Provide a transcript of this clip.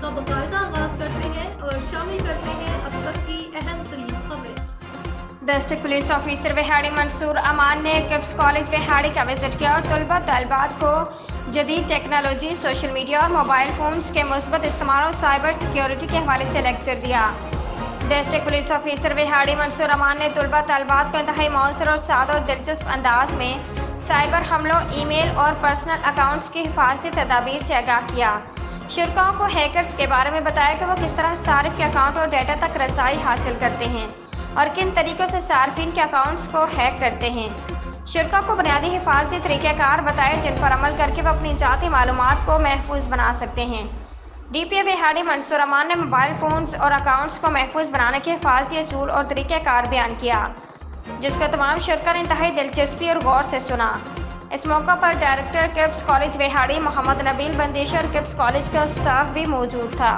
का बाकायदा आगाज करते हैं और शामिल करते हैं अब तक की अहम तरीन खबरें। District police officer Vehari Mansoor Aman ने किप्स कॉलेज विहाड़ी का विजिट किया और तलबा तलबात को जदीद टेक्नोलॉजी, सोशल मीडिया और मोबाइल फोन्स के मुस्बत इस्तेमाल और साइबर सिक्योरिटी के हवाले से लेक्चर दिया। District police officer Vehari Mansoor Aman ने तलबा तलबात को इंतहाई मौसर और सादा और दिलचस्प अंदाज में साइबर हमलों, ईमेल और पर्सनल अकाउंट्स की हिफाजती तदाबीर से आगाह किया। शुरकाओं को हैकर्स के बारे में बताया कि वो किस तरह सारिफ के अकाउंट और डेटा तक रसाई हासिल करते हैं और किन तरीक़ों से सार्फिन के अकाउंट्स को हैक करते हैं। शुरका को बुनियादी हिफाजती तरीक़ाकार बताए जिन पर अमल करके वो अपनी ज़ाती मालूमात को महफूज बना सकते हैं। DPO विहाड़ी मंसूर अमान ने मोबाइल फ़ोन्स और अकाउंट्स को महफूज बनाने के हिफाजती असूल और तरीक़ाकार बयान किया, जिसको तमाम शुरका ने इंतहाई दिलचस्पी और गौर से सुना। इस मौका पर डायरेक्टर किप्स कॉलेज विहाड़ी मोहम्मद नबील बंदिश और किप्स कॉलेज का स्टाफ भी मौजूद था।